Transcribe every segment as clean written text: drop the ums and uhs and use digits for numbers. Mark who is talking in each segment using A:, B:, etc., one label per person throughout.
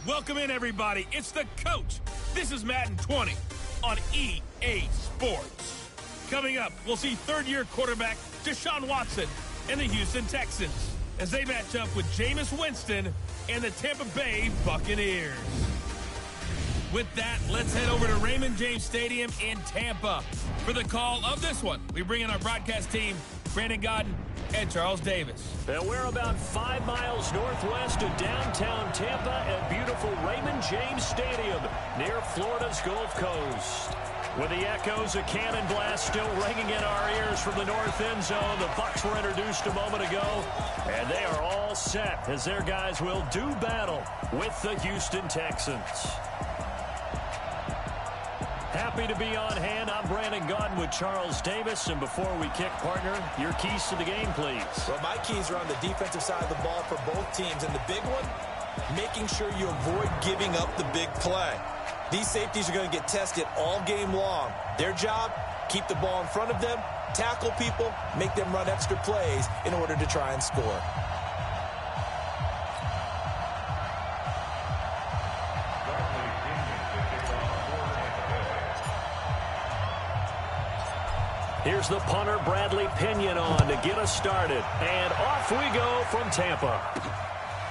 A: Welcome in, everybody. It's the coach. This is Madden 20 on EA Sports. Coming up, we'll see third-year quarterback Deshaun Watson and the Houston Texans as they match up with Jameis Winston and the Tampa Bay Buccaneers. With that, let's head over to Raymond James Stadium in Tampa for the call of this one. We bring in our broadcast team, Brandon Godden and Charles Davis.
B: And we're about 5 miles northwest of downtown Tampa at beautiful Raymond James Stadium near Florida's Gulf Coast. With the echoes of cannon blast still ringing in our ears from the north end zone, the Bucs were introduced a moment ago, and they are all set as their guys will do battle with the Houston Texans. Happy to be on hand. I'm Brandon Godden with Charles Davis. And before we kick, partner, your keys to the game, please.
C: Well, my keys are on the defensive side of the ball for both teams. And the big one, making sure you avoid giving up the big play. These safeties are going to get tested all game long. Their job, keep the ball in front of them, tackle people, make them run extra plays in order to try and score.
B: Here's the punter, Bradley Pinion, on to get us started. And off we go from Tampa.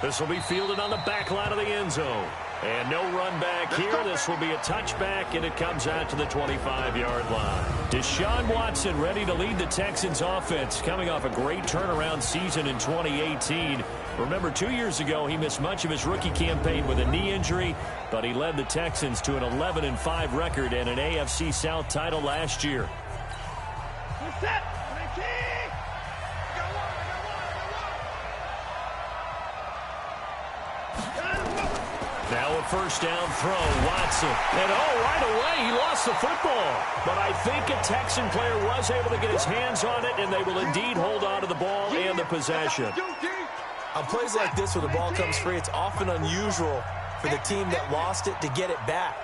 B: This will be fielded on the back line of the end zone. And no run back here. This will be a touchback, and it comes out to the 25-yard line. Deshaun Watson ready to lead the Texans offense, coming off a great turnaround season in 2018. Remember, 2 years ago, he missed much of his rookie campaign with a knee injury, but he led the Texans to an 11-5 record and an AFC South title last year. Now a first down throw, Watson. And right away, he lost the football. But I think a Texan player was able to get his hands on it, and they will indeed hold on to the ball and the possession.
C: On plays like this where the ball comes free, it's often unusual for the team that lost it to get it back.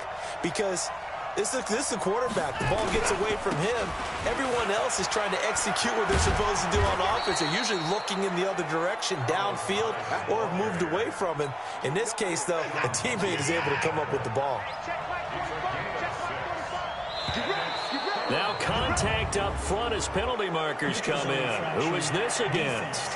C: Because this is the quarterback. The ball gets away from him. Everyone else is trying to execute what they're supposed to do on offense. They're usually looking in the other direction, downfield, or have moved away from him. In this case, though, a teammate is able to come up with the ball.
B: Now contact up front as penalty markers come in. Who is this against?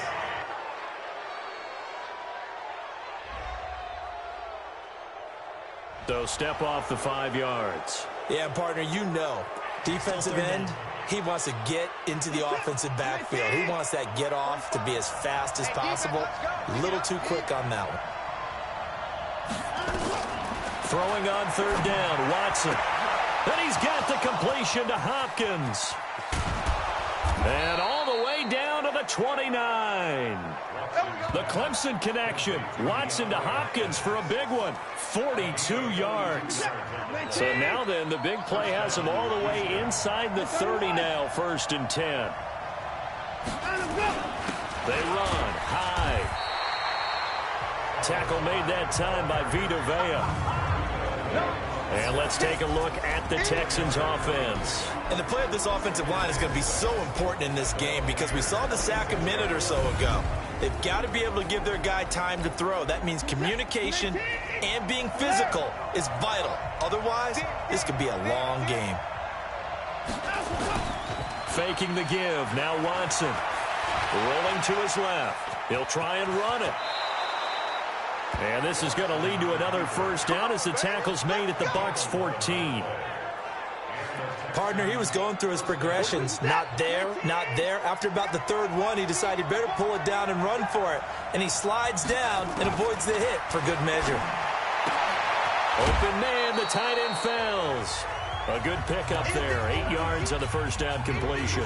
B: So step off the 5 yards.
C: Yeah, partner, you know, defensive end, he wants to get into the offensive backfield. He wants that get off to be as fast as possible. A little too quick on that one.
B: Throwing on third down, Watson. And he's got the completion to Hopkins. And all the way down to the 29. The Clemson connection. Watson to Hopkins for a big one. 42 yards. So now then, the big play has him all the way inside the 30 now, 1st and 10. They run high. Tackle made that time by Vita Vea. And let's take a look at the Texans offense.
C: And the play of this offensive line is going to be so important in this game because we saw the sack a minute or so ago. They've got to be able to give their guy time to throw. That means communication and being physical is vital. Otherwise, this could be a long game.
B: Faking the give. Now Watson. Rolling to his left. He'll try and run it. And this is going to lead to another first down as the tackle's made at the Bucs 14.
C: Partner, he was going through his progressions. Not there, not there. After about the third one, he decided he better pull it down and run for it. And he slides down and avoids the hit for good measure.
B: Open man, the tight end fails. A good pickup there. 8 yards on the first down completion.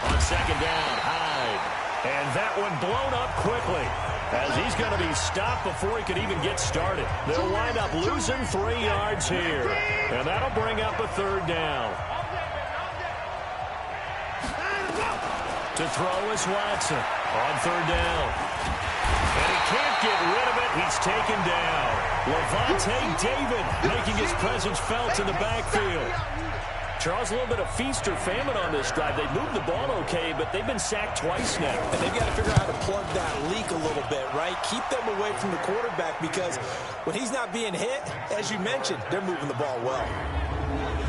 B: On second down, Hyde. And that one blown up quickly as he's going to be stopped before he could even get started. They'll wind up losing 3 yards here. And that'll bring up a third down. To throw is Watson on third down. And he can't get rid of it. He's taken down. Levante David making his presence felt in the backfield. Charles, a little bit of feast or famine on this drive. They moved the ball okay, but they've been sacked twice now.
C: And they've got to figure out how to plug that leak a little bit, right? Keep them away from the quarterback because when he's not being hit, as you mentioned, they're moving the ball well.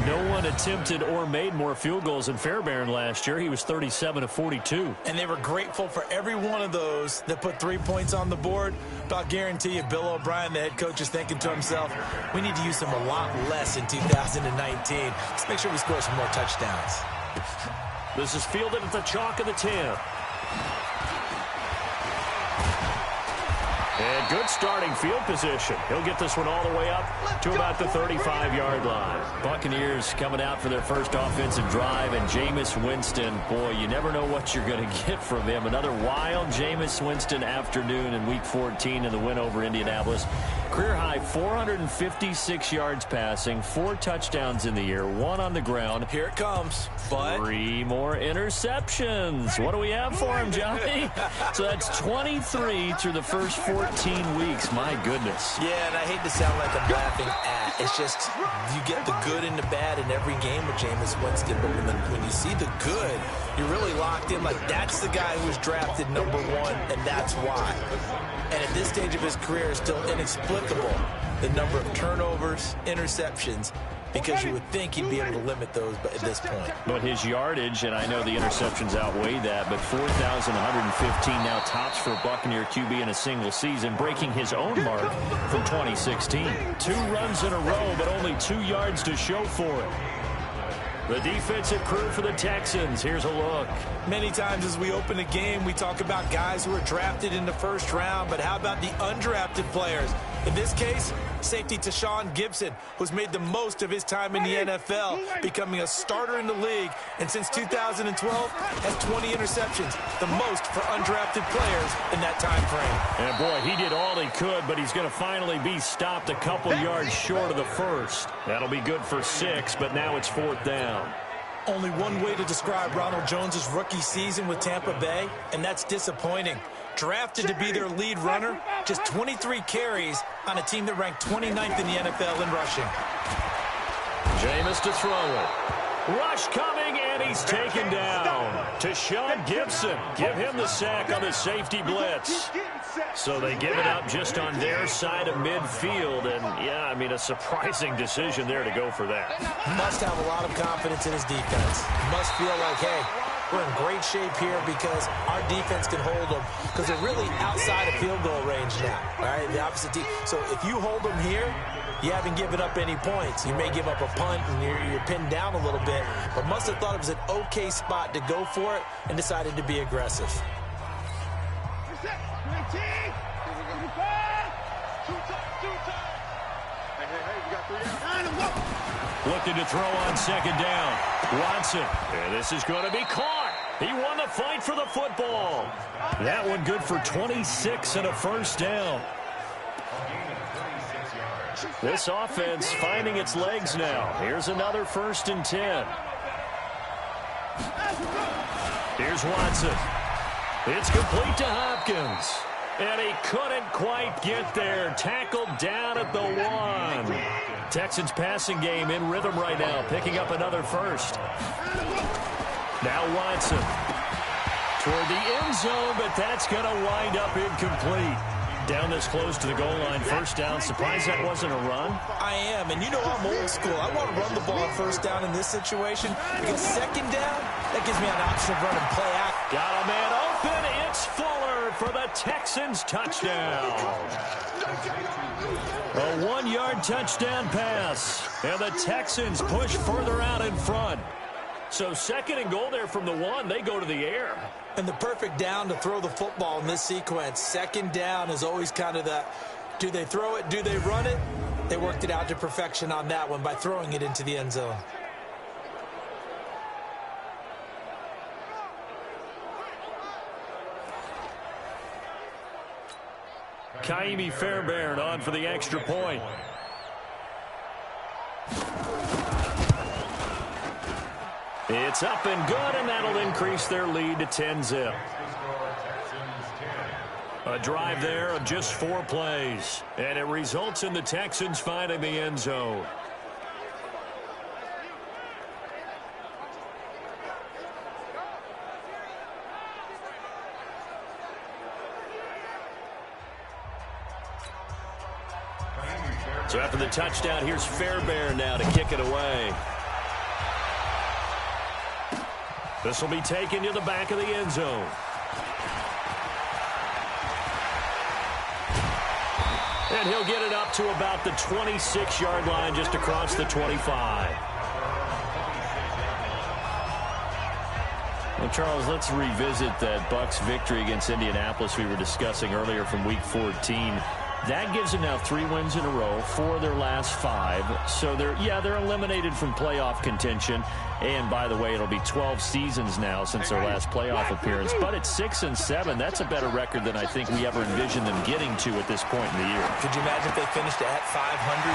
B: No one attempted or made more field goals than Fairbairn last year. He was 37 of 42.
C: And they were grateful for every one of those that put 3 points on the board. But I'll guarantee you, Bill O'Brien, the head coach, is thinking to himself, we need to use them a lot less in 2019. Let's make sure we score some more touchdowns.
B: This is fielded at the chalk of the 10. And good starting field position. He'll get this one all the way up to about the 35-yard line. Buccaneers coming out for their first offensive drive, and Jameis Winston, boy, you never know what you're going to get from him. Another wild Jameis Winston afternoon in Week 14 in the win over Indianapolis. Career high 456 yards passing, 4 touchdowns in the year, 1 on the ground.
C: Here it comes, but
B: 3 more interceptions. What do we have for him, Johnny? So that's 23 through the first 14 weeks. My goodness.
C: Yeah, and I hate to sound like I'm laughing at. It's just you get the good and the bad in every game with Jameis Winston, but when you see the good, you're really locked in. Like, that's the guy who was drafted #1, and that's why. And at this stage of his career, it's still inexplicable the number of turnovers, interceptions, because you would think he'd be able to limit those at this point.
B: But his yardage, and I know the interceptions outweigh that, but 4,115 now tops for a Buccaneer QB in a single season, breaking his own mark from 2016. 2 runs in a row, but only 2 yards to show for it. The defensive crew for the Texans. Here's a look.
C: Many times as we open a game, we talk about guys who are drafted in the first round, but how about the undrafted players? In this case, safety Tashawn Gibson, who's made the most of his time in the NFL, becoming a starter in the league, and since 2012 has 20 interceptions, the most for undrafted players in that time frame.
B: And boy, he did all he could, but he's going to finally be stopped a couple yards short of the first. That'll be good for 6, but now it's 4th down.
C: Only one way to describe Ronald Jones's rookie season with Tampa Bay, and that's disappointing. Drafted to be their lead runner, just 23 carries on a team that ranked 29th in the NFL in rushing.
B: Jameis to throw it. Rush coming, and he's taken down. Tashawn Gibson, give him the sack on the safety blitz. So they give it up just on their side of midfield, and yeah, I mean, a surprising decision there to go for that.
C: Must have a lot of confidence in his defense. Must feel like, hey, we're in great shape here because our defense can hold them because they're really outside of field goal range now. All right, the opposite team. So if you hold them here, you haven't given up any points. You may give up a punt and you're pinned down a little bit, but must have thought it was an okay spot to go for it and decided to be aggressive.
B: Looking to throw on 2nd down. Watson, and this is going to be caught. He won the fight for the football. That one good for 26 and a 1st down. This offense finding its legs now. Here's another 1st and 10. Here's Watson. It's complete to Hopkins. And he couldn't quite get there. Tackled down at the 1. Texans passing game in rhythm right now, picking up another 1st. Now Watson toward the end zone, but that's going to wind up incomplete. Down this close to the goal line, 1st down. Surprised that wasn't a run?
C: I am, and you know I'm old school. I want to run the ball on 1st down in this situation because 2nd down, that gives me an option of running play out.
B: Got a man open. It's Fuller for the Texans touchdown. A 1-yard touchdown pass, and the Texans push further out in front. So 2nd and goal there from the 1. They go to the air.
C: And the perfect down to throw the football in this sequence. 2nd down is always kind of the, do they throw it, do they run it? They worked it out to perfection on that one by throwing it into the end zone.
B: Kaimi Fairbairn on for the extra point. It's up and good, and that'll increase their lead to 10-zip. A drive there of just 4 plays, and it results in the Texans finding the end zone. So after the touchdown, here's Fairbairn now to kick it away. This will be taken to the back of the end zone. And he'll get it up to about the 26-yard line, just across the 25. Well, Charles, let's revisit that Bucs victory against Indianapolis we were discussing earlier from Week 14. That gives them now 3 wins in a row, 4 of their last 5. So they're eliminated from playoff contention. And by the way, it'll be 12 seasons now since their last playoff appearance. But at 6-7, that's a better record than I think we ever envisioned them getting to at this point in the year.
C: Could you imagine if they finished at 500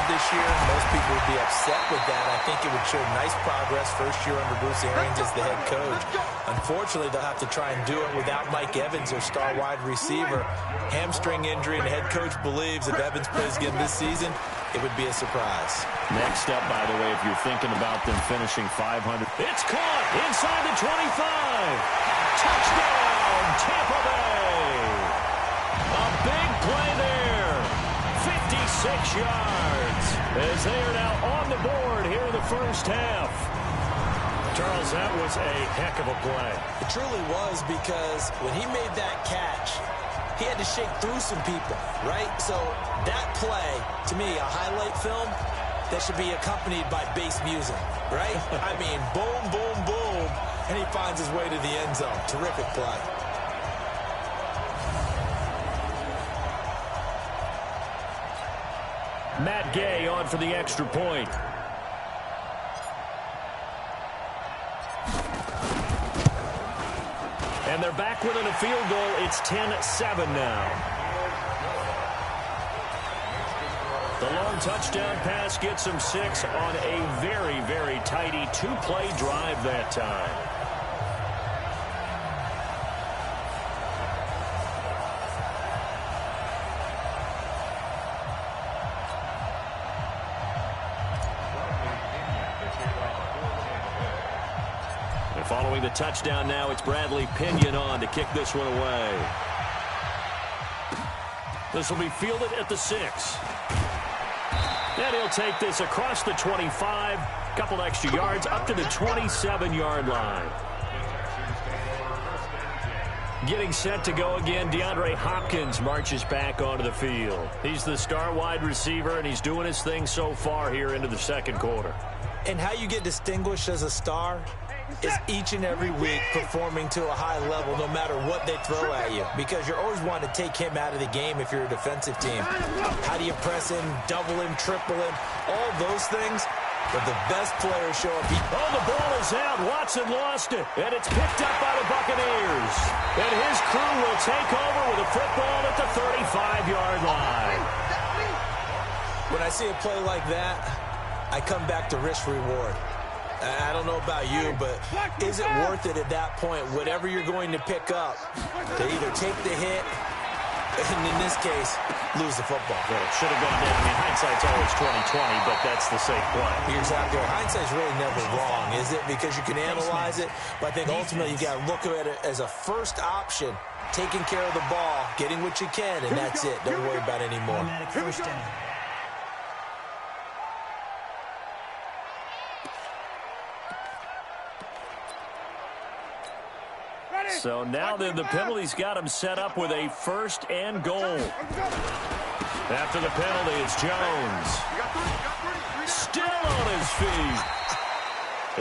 C: this year? Most people would be upset with that. I think it would show nice progress first year under Bruce Arians as the head coach. Unfortunately, they'll have to try and do it without Mike Evans, their star wide receiver. Hamstring injury, and the head coach believes if Evans plays again this season, it would be a surprise.
B: Next up, by the way, if you're thinking about them finishing 500. It's caught inside the 25. Touchdown, Tampa Bay. A big play there. 56 yards as they are now on the board here in the first half. Charles, that was a heck of a play.
C: It truly was, because when he made that catch, he had to shake through some people, right? So that play, to me, a highlight film that should be accompanied by bass music, right? I mean, boom, boom, boom, and he finds his way to the end zone. Terrific play.
B: Matt Gay on for the extra point. And they're back within a field goal. It's 10-7 now. The long touchdown pass gets him 6 on a very, very tidy 2-play drive that time. And following the touchdown now, it's Bradley Pinion on to kick this one away. This will be fielded at the 6. And he'll take this across the 25, couple extra yards, up to the 27-yard line. Getting set to go again, DeAndre Hopkins marches back onto the field. He's the star wide receiver, and he's doing his thing so far here into the second quarter.
C: And how you get distinguished as a star is each and every week performing to a high level no matter what they throw at you, because you're always wanting to take him out of the game if you're a defensive team. How do you press him, double him, triple him, all those things? But the best players show up.
B: Oh, the ball is out. Watson lost it, and it's picked up by the Buccaneers. And his crew will take over with a football at the 35-yard line.
C: When I see a play like that, I come back to risk-reward. I don't know about you, but is it worth it at that point, whatever you're going to pick up, to either take the hit, and in this case, lose the football?
B: Well, it should have gone in. I mean, hindsight's always 20/20, but that's the safe play.
C: You're exactly right. Hindsight's really never wrong, is it? Because you can analyze it, but I think ultimately you got to look at it as a first option, taking care of the ball, getting what you can, and that's it. Don't worry about it anymore.
B: So now then, the penalty's got him set up with a 1st and goal. After the penalty, it's Jones. Still on his feet.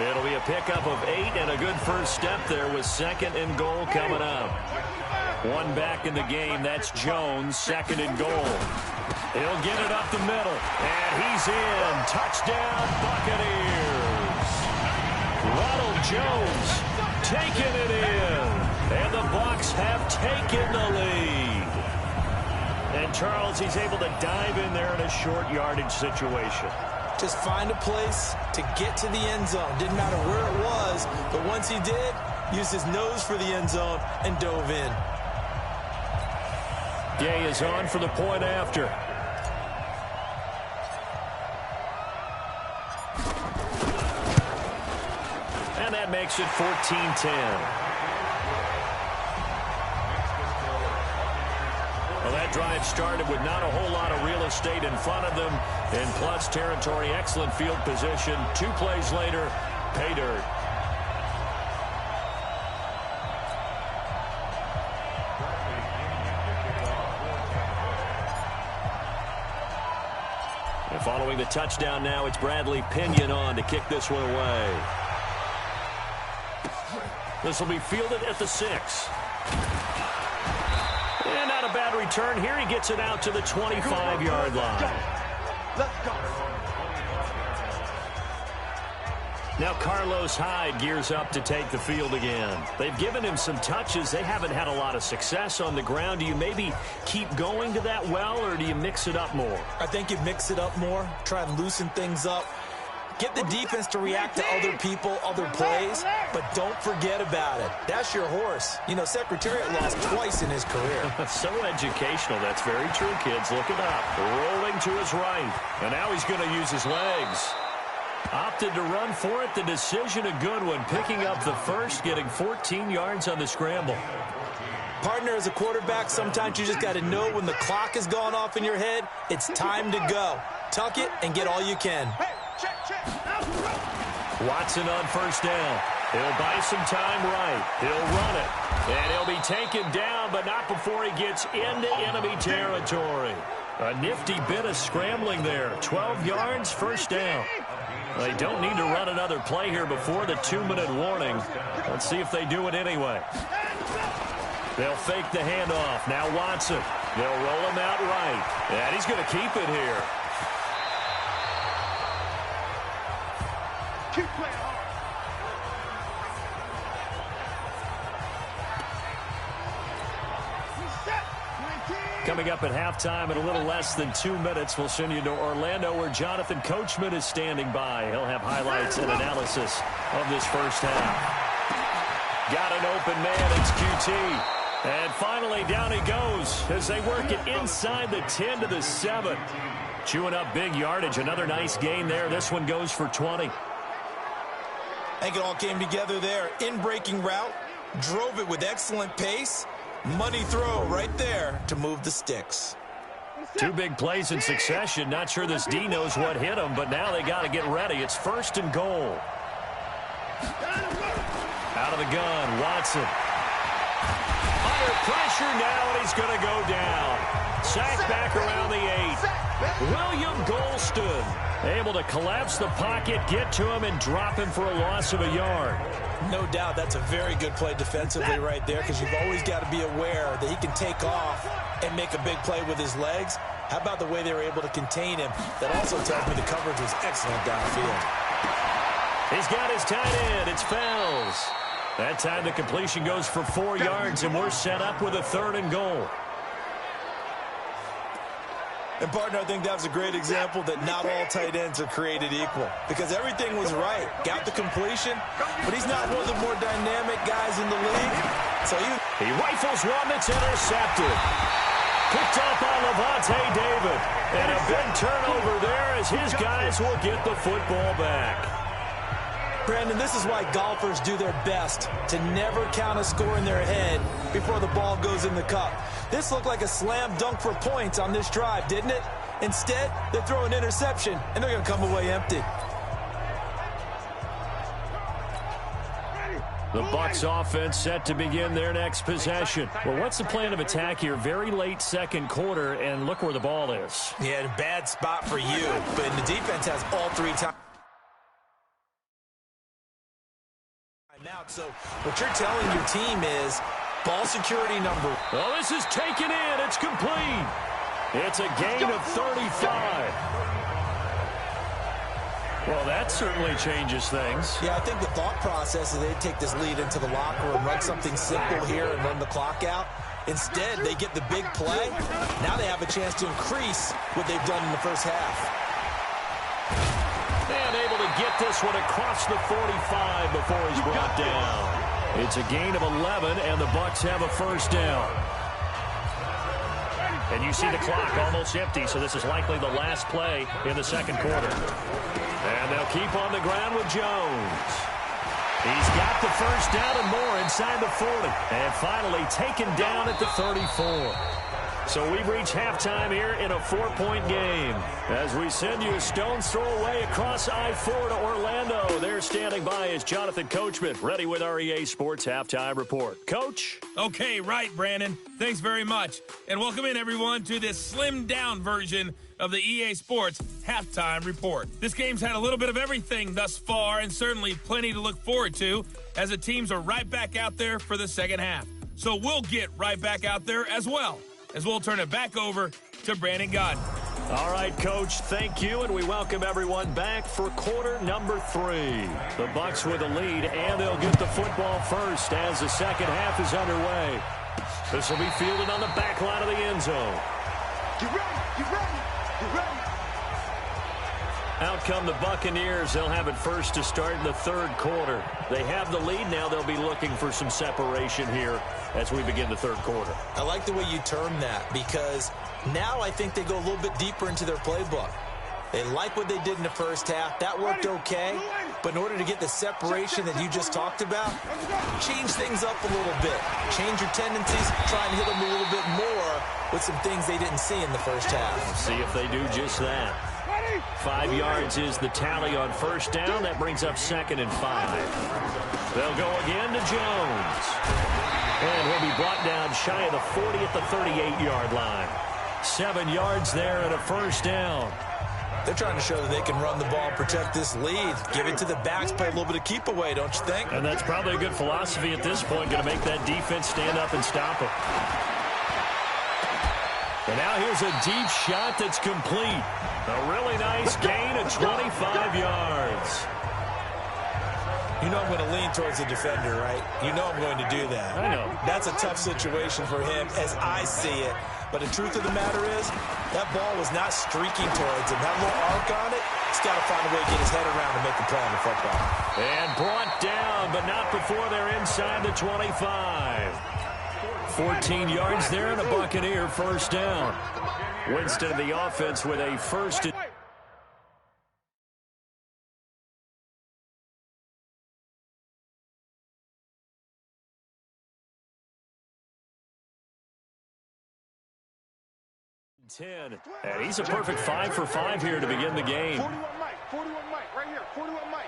B: It'll be a pickup of 8 and a good first step there with 2nd and goal coming up. One back in the game, that's Jones, 2nd and goal. He'll get it up the middle, and he's in. Touchdown, Buccaneers. Ronald Jones taking it in. And the Bucs have taken the lead. And Charles, he's able to dive in there in a short yardage situation.
C: Just find a place to get to the end zone. Didn't matter where it was, but once he did, used his nose for the end zone and dove in.
B: Gay is on for the point after. And that makes it 14-10. Well, that that drive started with not a whole lot of real estate in front of them. In plus territory, excellent field position. 2 plays later, pay dirt. And following the touchdown now, it's Bradley Pinion on to kick this one away. This will be fielded at the 6. And not a bad return here. He gets it out to the 25-yard line.
D: Let's go.
B: Now Carlos Hyde gears up to take the field again. They've given him some touches. They haven't had a lot of success on the ground. Do you maybe keep going to that well, or do you mix it up more?
C: I think you mix it up more, try and loosen things up. Get the defense to react to other people, other plays, but don't forget about it. That's your horse. You know, Secretariat lost twice in his career.
B: So educational. That's very true, kids. Look it up. Rolling to his right. And now he's going to use his legs. Opted to run for it. The decision a good one. Picking up the first, getting 14 yards on the scramble.
C: Partner, as a quarterback, sometimes you just got to know when the clock has gone off in your head, it's time to go. Tuck it and get all you can.
B: Watson on first down. He'll buy some time right. He'll run it. And he'll be taken down, but not before he gets into enemy territory. A nifty bit of scrambling there. 12 yards, first down. They don't need to run another play here before the 2-minute warning. Let's see if they do it anyway. They'll fake the handoff. Now Watson. They'll roll him out right. And he's going to keep it here.
D: Keep playing hard.
B: Coming up at halftime in a little less than 2 minutes, we'll send you to Orlando where Jonathan Coachman is standing by. He'll have highlights and analysis of this first half. Got an open man, it's QT. And finally down he goes as they work it inside the 10 to the 7. Chewing up big yardage, another nice gain there. This one goes for 20.
C: I think it all came together there. In-breaking route, drove it with excellent pace. Money throw right there to move the sticks.
B: 2 big plays in succession. Not sure this D knows what hit him, but now they got to get ready. It's first and goal. Out of the gun, Watson. Under pressure now, and he's going to go down. Sacked back around the 8. William Golston able to collapse the pocket, get to him, and drop him for a loss of a yard.
C: No doubt that's a very good play defensively right there, because you've always got to be aware that he can take off and make a big play with his legs. How about the way they were able to contain him? That also tells me the coverage was excellent downfield.
B: He's got his tight end. It's Fells. That time the completion goes for 4 yards, and we're set up with a 3rd and goal.
C: And, partner, I think that was a great example that not all tight ends are created equal, because everything was right. Got the completion, but he's not one of the more dynamic guys in the league. So
B: he rifles one that's intercepted. Picked up by Levante David. And a big turnover there as his guys will get the football back.
C: Brandon, this is why golfers do their best to never count a score in their head before the ball goes in the cup. This looked like a slam dunk for points on this drive, didn't it? Instead, they throw an interception, and they're going to come away empty.
B: The Bucs offense set to begin their next possession. Well, what's the plan of attack here? Very late second quarter, and look where the ball is.
C: Yeah, a bad spot for you, but the defense has all 3 times. Out. So what you're telling your team is ball security number.
B: Well, this is taken in. It's complete. It's a gain of 35. Well, that certainly changes things.
C: Yeah, I think the thought process is they take this lead into the locker room, run something simple here and run the clock out. Instead, they get the big play. Now they have a chance to increase what they've done in the first half.
B: And able to get this one across the 45 before he's brought down. It's a gain of 11, and the Bucs have a first down. And you see the clock almost empty, so this is likely the last play in the second quarter. And they'll keep on the ground with Jones. He's got the first down and more inside the 40. And finally taken down at the 34. So we've reached halftime here in a 4-point game. As we send you a stone's throw away across I-4 to Orlando. There standing by is Jonathan Coachman, ready with our EA Sports Halftime Report. Coach?
A: Okay, right, Brandon. Thanks very much. And welcome in, everyone, to this slimmed-down version of the EA Sports Halftime Report. This game's had a little bit of everything thus far, and certainly plenty to look forward to, as the teams are right back out there for the second half. So we'll get right back out there as well, as we'll turn it back over to Brandon Godden.
B: All right, Coach, thank you, and we welcome everyone back for quarter number 3. The Bucs with the lead, and they'll get the football first as the second half is underway. This will be fielded on the back line of the end zone.
D: Get ready, get ready, get ready.
B: Out come the Buccaneers. They'll have it first to start in the third quarter. They have the lead now. They'll be looking for some separation here as we begin the third quarter.
C: I like the way you term that, because now I think they go a little bit deeper into their playbook. They like what they did in the first half. That worked okay. But in order to get the separation that you just talked about, change things up a little bit. Change your tendencies, try and hit them a little bit more with some things they didn't see in the first half.
B: See if they do just that. 5 yards is the tally on first down. That brings up 2nd and 5. They'll go again to Jones. And he'll be brought down shy of the 40 at the 38-yard line. 7 yards there and a first down.
C: They're trying to show that they can run the ball, protect this lead, give it to the backs, play a little bit of keep away, don't you think?
B: And that's probably a good philosophy at this point, going to make that defense stand up and stop them. And now here's a deep shot that's complete. A really nice gain of 25 yards.
C: You know I'm going to lean towards the defender, right? You know I'm going to do that.
B: I know.
C: That's a tough situation for him as I see it. But the truth of the matter is, that ball was not streaking towards him. That little arc on it, he's got to find a way to get his head around and make the play on the football.
B: And brought down, but not before they're inside the 25. 14 yards there and a Buccaneer first down. Winston of the offense with a first. And he's a perfect 5 for 5 here to begin the game.
D: 41 Mike, right here, 41 Mike.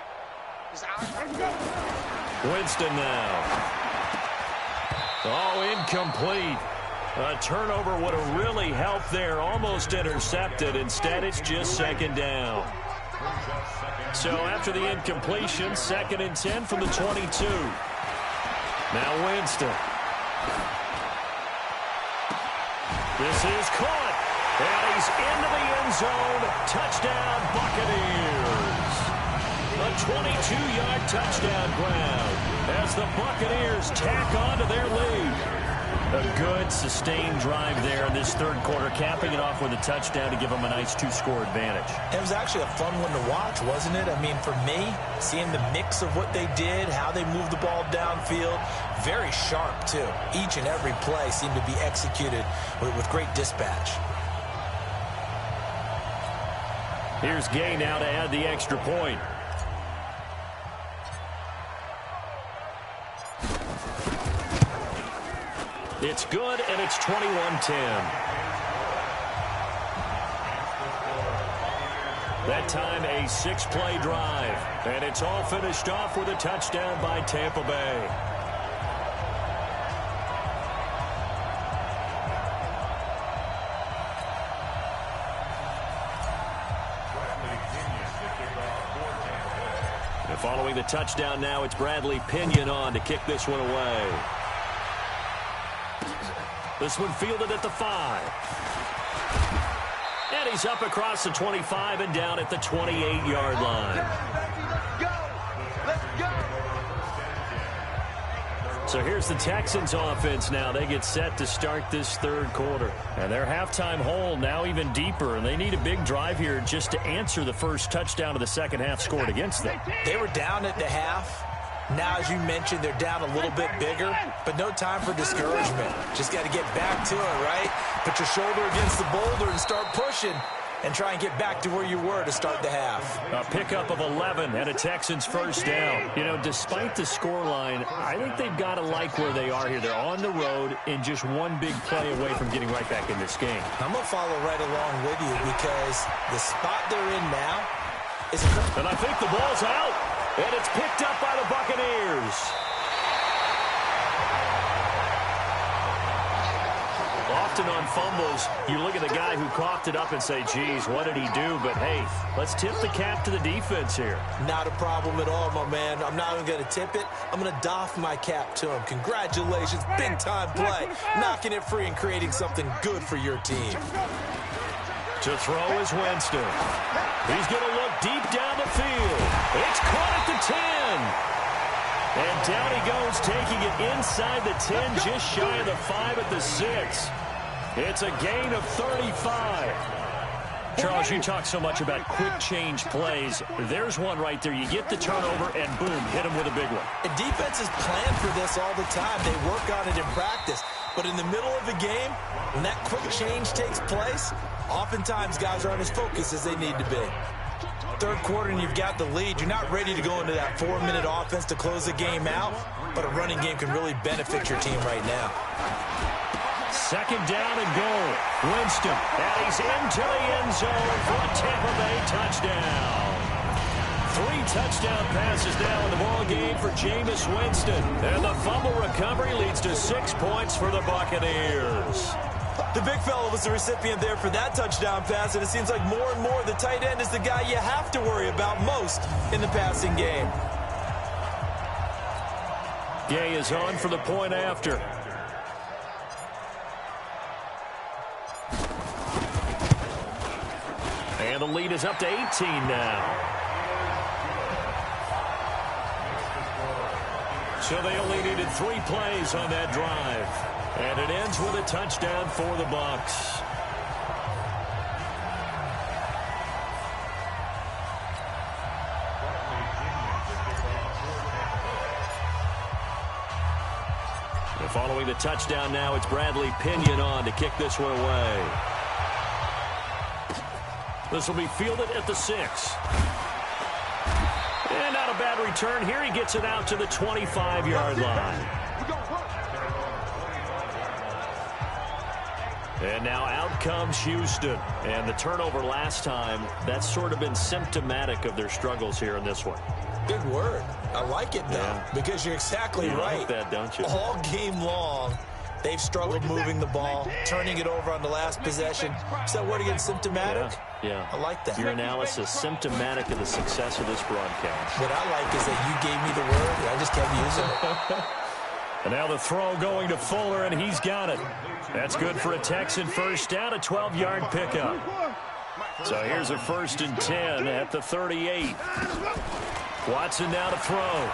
D: Just out, let's go.
B: Winston now. Oh, incomplete. A turnover would have really helped there. Almost intercepted. Instead, it's just 2nd down. So after the incompletion, 2nd and 10 from the 22. Now Winston. This is caught. And he's into the end zone. Touchdown, Buccaneers. A 22-yard touchdown ground as the Buccaneers tack on to their lead. A good, sustained drive there in this third quarter, capping it off with a touchdown to give them a nice 2-score advantage.
C: It was actually a fun one to watch, wasn't it? I mean, for me, seeing the mix of what they did, how they moved the ball downfield, very sharp, too. Each and every play seemed to be executed with great dispatch.
B: Here's Gay now to add the extra point. It's good, and it's 21-10. That time, a 6-play drive. And it's all finished off with a touchdown by Tampa Bay. And following the touchdown now, it's Bradley Pinion on to kick this one away. This one fielded at the 5. And he's up across the 25 and down at the 28-yard line.
D: Let's go.
B: So here's the Texans offense now. They get set to start this third quarter. And their halftime hole now even deeper. And they need a big drive here just to answer the first touchdown of the second half scored against them.
C: They were down at the half. Now, as you mentioned, they're down a little bit bigger, but no time for discouragement. Just got to get back to it, right? Put your shoulder against the boulder and start pushing. and try and get back to where you were to start the half.
B: A pickup of 11 and a Texans first down. You know, despite the scoreline, I think they've got to like where they are here. They're on the road and just one big play away from getting right back in this game.
C: I'm going to follow right along with you because the spot they're in now is...
B: And I think the ball's out, and it's picked up by the Buccaneers. Often on fumbles, you look at the guy who coughed it up and say, geez, what did he do? But, hey, let's tip the cap to the defense here.
C: Not a problem at all, my man. I'm not even going to tip it. I'm going to doff my cap to him. Congratulations, big-time play. Knocking it free and creating something good for your team.
B: To throw is Winston. He's going to look deep down the field. It's caught at the 10. And down he goes, taking it inside the 10, just shy of the 5 at the 6. It's a gain of 35. Charles, you talk so much about quick change plays. There's one right there. You get the turnover, and boom, hit him with a big one.
C: And defenses plan for this all the time. They work on it in practice. But in the middle of the game, when that quick change takes place, oftentimes guys aren't as focused as they need to be. Third quarter and you've got the lead. You're not ready to go into that 4-minute offense to close the game out, but a running game can really benefit your team right now.
B: Second down and goal. Winston, and he's into the end zone for a Tampa Bay touchdown. 3 touchdown passes now in the ball game for Jameis Winston. And the fumble recovery leads to 6 points for the Buccaneers.
C: The big fella was the recipient there for that touchdown pass, and it seems like more and more the tight end is the guy you have to worry about most in the passing game.
B: Gay is on for the point after. And the lead is up to 18 now. So they only needed 3 plays on that drive. And it ends with a touchdown for the Bucs. And following the touchdown now, it's Bradley Pinion on to kick this one away. This will be fielded at the 6. And not a bad return here. He gets it out to the 25-yard line. And now out comes Houston. And the turnover last time, that's sort of been symptomatic of their struggles here in this one.
C: Good word. I like it, though, because you're exactly right.
B: Like that, don't you?
C: All game long, they've struggled moving the ball, turning it over on the last possession. Is that word again, symptomatic?
B: Yeah.
C: I like that.
B: Your analysis, symptomatic of the success of this broadcast.
C: What I like is that you gave me the word, and I just kept using it.
B: And now the throw going to Fuller, and he's got it. That's good for a Texan first down, a 12-yard pickup. So here's a 1st and 10 at the 38. Watson now to throw.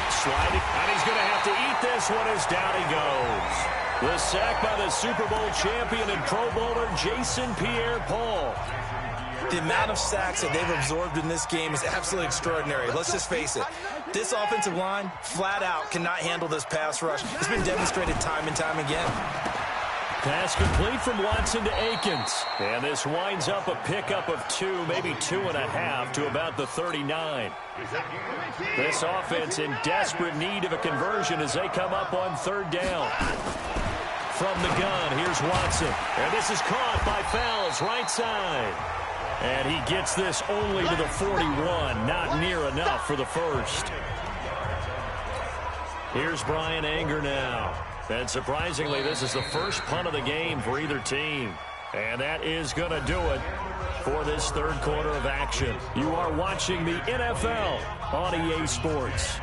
B: Sliding, and he's going to have to eat this one as down he goes. The sack by the Super Bowl champion and Pro Bowler Jason Pierre-Paul.
C: The amount of sacks that they've absorbed in this game is absolutely extraordinary. Let's just face it. This offensive line, flat out, cannot handle this pass rush. It's been demonstrated time and time again.
B: Pass complete from Watson to Akins. And this winds up a pickup of 2, maybe 2.5 to about the 39. This offense in desperate need of a conversion as they come up on 3rd down. From the gun, here's Watson. And this is caught by Fowles, right side. And he gets this only to the 41, not near enough for the first. Here's Brian Anger now. And surprisingly, this is the first punt of the game for either team. And that is going to do it for this 3rd quarter of action. You are watching the NFL on EA Sports.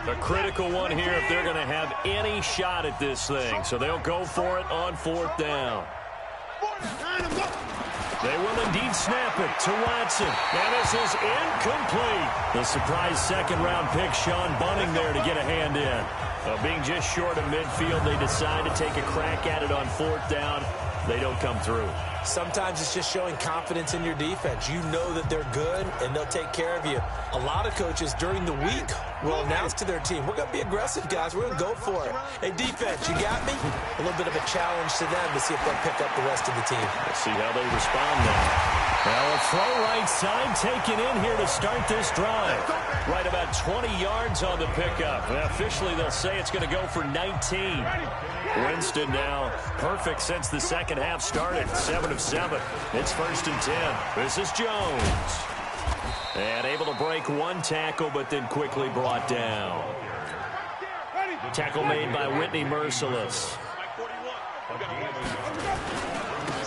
B: A critical one here if they're going to have any shot at this thing. So they'll go for it on 4th down. They will indeed snap it to Watson. And this is incomplete. The surprise second-round pick, Sean Bunting, there to get a hand in. Being just short of midfield, they decide to take a crack at it on fourth down. They don't come through.
C: Sometimes it's just showing confidence in your defense. You know that they're good, and they'll take care of you. A lot of coaches during the week will announce to their team, we're going to be aggressive, guys. We're going to go for it. Hey, defense, you got me? A little bit of a challenge to them to see if they'll pick up the rest of the team.
B: We'll see how they respond now. Now a throw right side taken in here to start this drive. Right about 20 yards on the pickup. And officially, they'll say it's going to go for 19. Winston now perfect since the second half started. 7 of 7. It's 1st and 10. This is Jones. And able to break one tackle, but then quickly brought down. Tackle made by Whitney Merciless.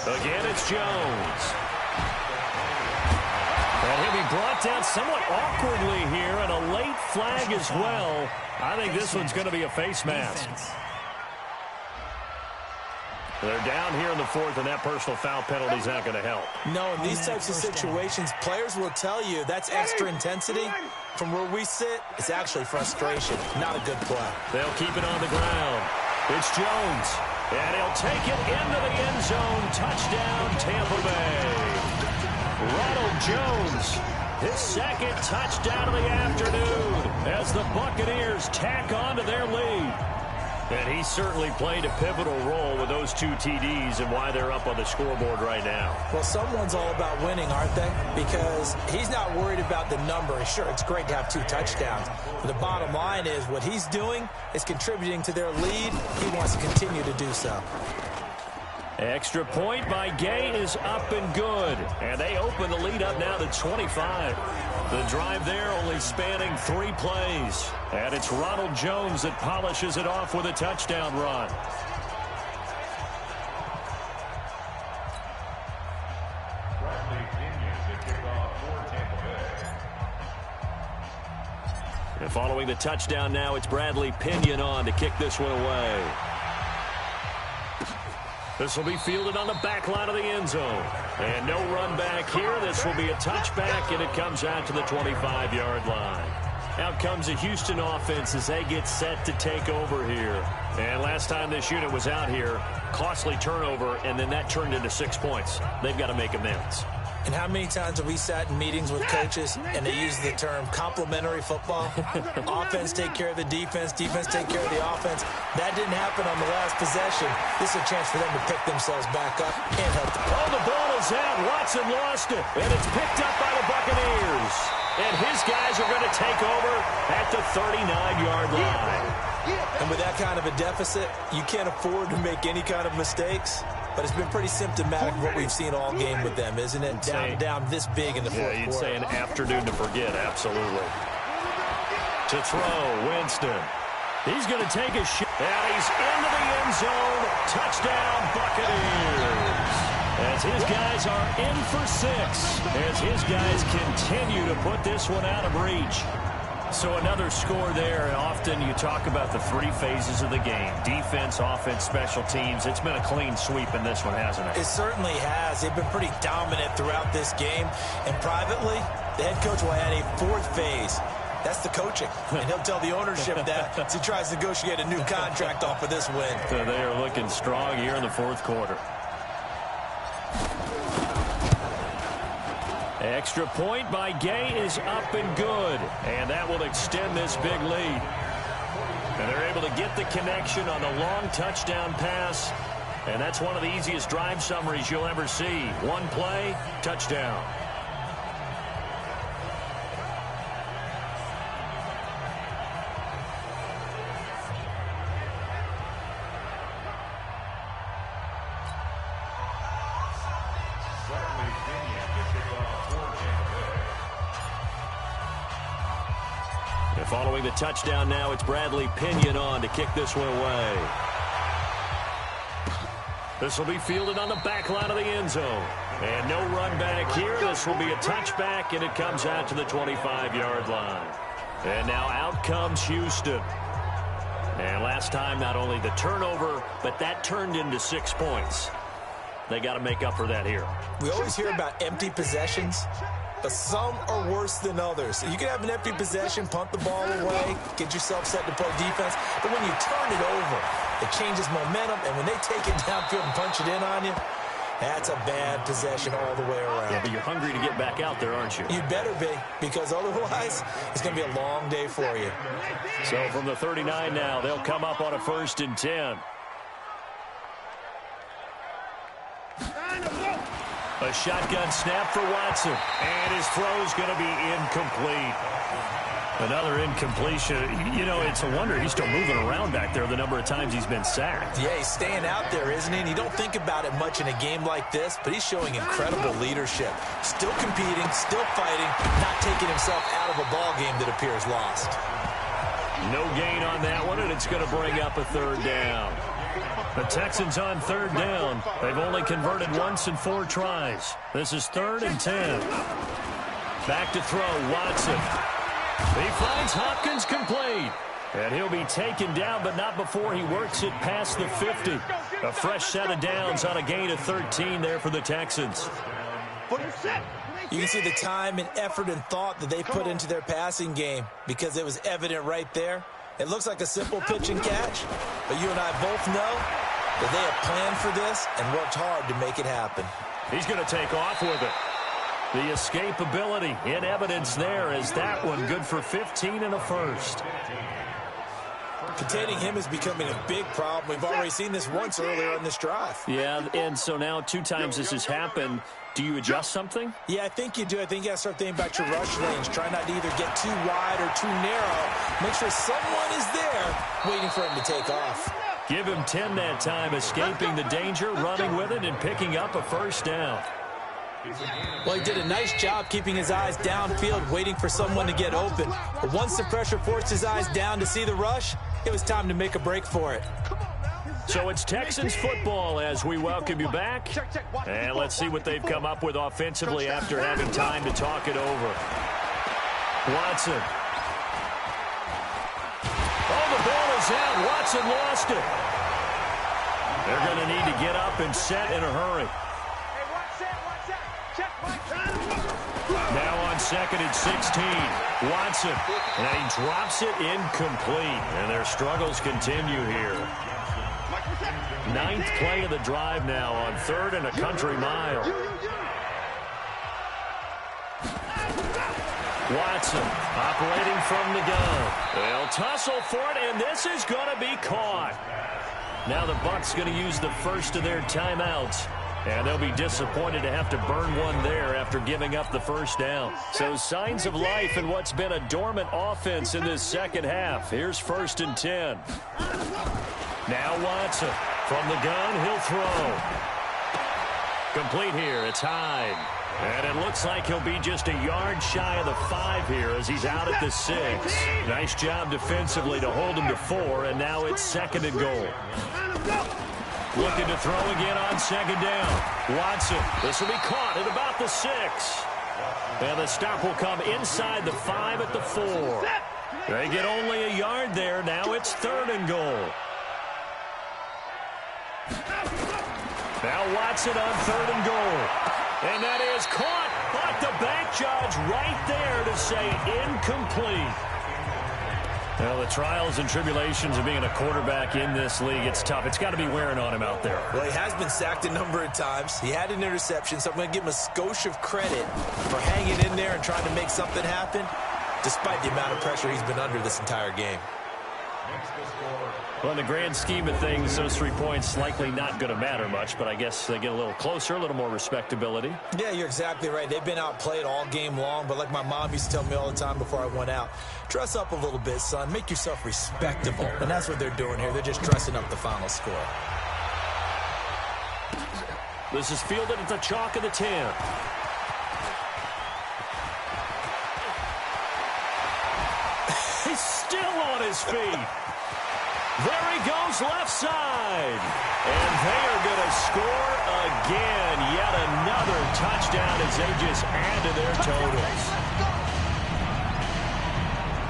B: Again, it's Jones. And he'll be brought down somewhat awkwardly here, and a late flag as well. I think this one's going to be a face mask. They're down here in the fourth, and that personal foul penalty is not going to help.
C: No, in these types of situations, players will tell you that's extra intensity. From where we sit, it's actually frustration. Not a good play.
B: They'll keep it on the ground. It's Jones, and he'll take it into the end zone. Touchdown, Tampa Bay. Ronald Jones, his second touchdown of the afternoon as the Buccaneers tack on to their lead. And he certainly played a pivotal role with those 2 TDs and why they're up on the scoreboard right now.
C: Well, someone's all about winning, aren't they? Because he's not worried about the number. Sure, it's great to have 2 touchdowns. But the bottom line is what he's doing is contributing to their lead. He wants to continue to do so.
B: Extra point by Gay is up and good. And they open the lead up now to 25. The drive there only spanning 3 plays. And it's Ronald Jones that polishes it off with a touchdown run. And following the touchdown now, it's Bradley Pinion on to kick this one away. This will be fielded on the back line of the end zone. And no run back here. This will be a touchback, and it comes out to the 25-yard line. Out comes the Houston offense as they get set to take over here. And last time this unit was out here, costly turnover, and then that turned into 6 points. They've got to make amends.
C: And how many times have we sat in meetings with coaches and they use the term complementary football? Offense take care of the defense, defense take care of the offense. That didn't happen on the last possession. This is a chance for them to pick themselves back up and help the play.
B: Oh, the ball is out. Watson lost it, and it's picked up by the Buccaneers. And his guys are going to take over at the 39-yard line.
C: And with that kind of a deficit, you can't afford to make any kind of mistakes. But it's been pretty symptomatic of what we've seen all game with them, isn't it? Down this big in the fourth quarter.
B: You'd say an afternoon to forget, absolutely. To throw, Winston. He's going to take a shot. And he's into the end zone. Touchdown, Buccaneers. As his guys are in for 6. As his guys continue to put this one out of reach. So another score there, and often you talk about the 3 phases of the game. Defense, offense, special teams. It's been a clean sweep in this one, hasn't it?
C: It certainly has. They've been pretty dominant throughout this game. And privately, the head coach will add a 4th phase. That's the coaching. And he'll tell the ownership that as he tries to negotiate a new contract off of this win.
B: So they are looking strong here in the fourth quarter. Extra point by Gay is up and good. And that will extend this big lead. And they're able to get the connection on the long touchdown pass. And that's one of the easiest drive summaries you'll ever see. 1 play, touchdown. Following the touchdown now, it's Bradley Pinion on to kick this one away. This will be fielded on the back line of the end zone. And no run back here. This will be a touchback, and it comes out to the 25-yard line. And now out comes Houston. And last time, not only the turnover, but that turned into 6 points. They got to make up for that here.
C: We always hear about empty possessions, but some are worse than others. You can have an empty possession, punt the ball away, get yourself set to play defense, but when you turn it over, it changes momentum, and when they take it downfield and punch it in on you, that's a bad possession all the way around.
B: Yeah, but you're hungry to get back out there, aren't you?
C: You better be, because otherwise, it's going to be a long day for you.
B: So from the 39 now, they'll come up on a 1st and 10. A shotgun snap for Watson, and his throw's going to be incomplete. Another incompletion. You know, it's a wonder he's still moving around back there the number of times he's been sacked.
C: Yeah, he's staying out there, isn't he? And you don't think about it much in a game like this, but he's showing incredible leadership. Still competing, still fighting, not taking himself out of a ball game that appears lost.
B: No gain on that one, and it's going to bring up a 3rd down. The Texans on 3rd down. They've only converted once in 4 tries. This is 3rd and 10. Back to throw, Watson. He finds Hopkins complete. And he'll be taken down, but not before he works it past the 50. A fresh set of downs on a gain of 13 there for the Texans.
C: You can see the time and effort and thought that they put into their passing game because it was evident right there. It looks like a simple pitch and catch, but you and I both know that they have planned for this and worked hard to make it happen.
B: He's going to take off with it. The escapability in evidence there is that one good for 15 and a 1st.
C: Containing him is becoming a big problem. We've already seen this once earlier in this drive.
B: Yeah, and so now 2 times this has happened. Do you adjust something?
C: Yeah, I think you do. I think you got to start thinking about your rush lanes. Try not to either get too wide or too narrow. Make sure someone is there waiting for him to take off.
B: Give him 10 that time, escaping the danger, running with it, and picking up a 1st down.
C: Well, he did a nice job keeping his eyes downfield, waiting for someone to get open. But once the pressure forced his eyes down to see the rush, it was time to make a break for it.
B: So it's Texans football as we welcome you back. And let's see what they've come up with offensively after having time to talk it over. Watson. Oh, the ball is out. Watson lost it. They're going to need to get up and set in a hurry. Now on 2nd and 16, Watson, and he drops it incomplete, and their struggles continue here. 9th play of the drive now on 3rd and a country mile. Watson operating from the gun. They'll tussle for it, and this is going to be caught. Now the Bucs going to use the first of their timeouts. And they'll be disappointed to have to burn one there after giving up the 1st down. So signs of life in what's been a dormant offense in this 2nd half. Here's 1st and 10. Now Watson from the gun, he'll throw. Complete here, it's Hyde. And it looks like he'll be just a yard shy of the 5 here as he's out at the 6. Nice job defensively to hold him to 4, and now it's 2nd and goal. Looking to throw again on 2nd down. Watson, this will be caught at about the 6. And the stop will come inside the 5 at the 4. They get only a yard there. Now it's 3rd and goal. Now Watson on 3rd and goal. And that is caught. But the bank judge right there to say incomplete. Well, the trials and tribulations of being a quarterback in this league, it's tough. It's got to be wearing on him out there.
C: Well, he has been sacked a number of times. He had an interception, so I'm going to give him a skosh of credit for hanging in there and trying to make something happen, despite the amount of pressure he's been under this entire game.
B: Well, in the grand scheme of things, those 3 points likely not going to matter much, but I guess they get a little closer, a little more respectability.
C: Yeah, you're exactly right. They've been outplayed all game long, but like my mom used to tell me all the time before I went out, dress up a little bit, son. Make yourself respectable. And that's what they're doing here. They're just dressing up the final score.
B: This is fielded at the chalk of the 10. He's still on his feet. There he goes left side. And they are going to score again. Yet another touchdown as they just add to their totals.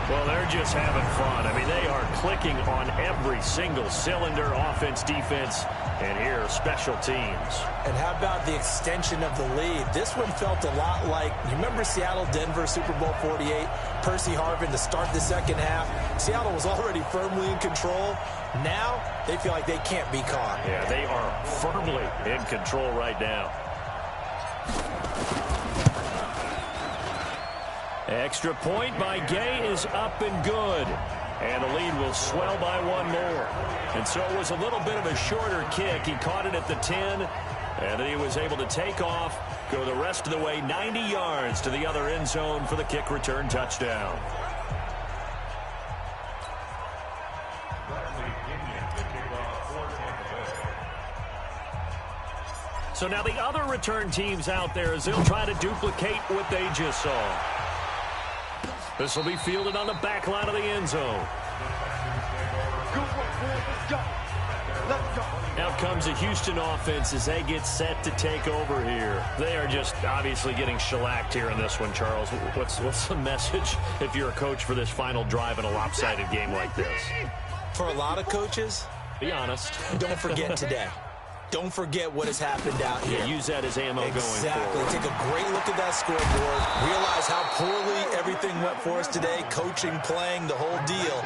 B: Well, they're just having fun. I mean, they are clicking on every single cylinder, offense, defense, and here, special teams.
C: And how about the extension of the lead? This one felt a lot like, you remember Seattle-Denver Super Bowl 48? Percy Harvin to start the second half. Seattle was already firmly in control. Now, they feel like they can't be caught.
B: Yeah, they are firmly in control right now. Extra point by Gay is up and good. And the lead will swell by one more. And so it was a little bit of a shorter kick. He caught it at the 10, and then he was able to take off, go the rest of the way 90 yards to the other end zone for the kick return touchdown. So now the other return teams out there as they'll try to duplicate what they just saw. This will be fielded on the back line of the end zone. Out comes the Houston offense as they get set to take over here. They are just obviously getting shellacked here in this one, Charles. What's the message if you're a coach for this final drive in a lopsided game like this?
C: For a lot of coaches,
B: be honest.
C: Don't forget today. Don't forget what has happened out here.
B: Yeah, use that as ammo going forward.
C: Exactly. Take a great look at that scoreboard. Realize how poorly everything went for us today. Coaching, playing, the whole deal.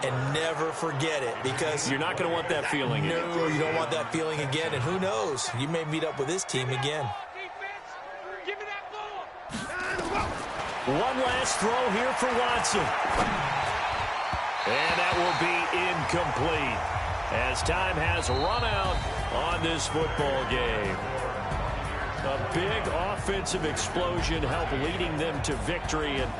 C: And never forget it, because
B: you're not going to want that feeling again.
C: No, you don't want that feeling again. And who knows? You may meet up with this team again.
B: One last throw here for Watson. And that will be incomplete, as time has run out on this football game. A big offensive explosion helped leading them to victory, and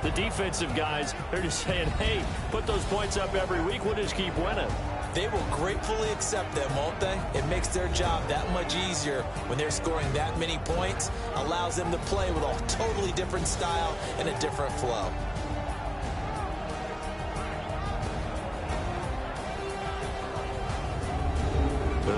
B: the defensive guys, they're just saying, hey, put those points up every week, we'll just keep winning.
C: They will gratefully accept them, won't they? It makes their job that much easier when they're scoring that many points, allows them to play with a totally different style and a different flow.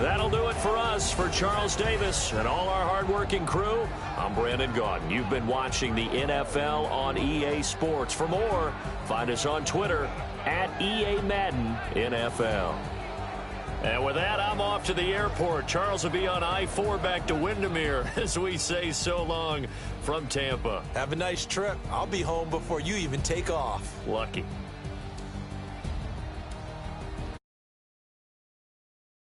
B: That'll do it for us. For Charles Davis and all our hardworking crew, I'm Brandon Gaudin. You've been watching the NFL on EA Sports. For more, find us on Twitter at EA Madden NFL. And with that, I'm off to the airport. Charles will be on I-4 back to Windermere as we say so long from Tampa.
C: Have a nice trip. I'll be home before you even take off.
B: Lucky.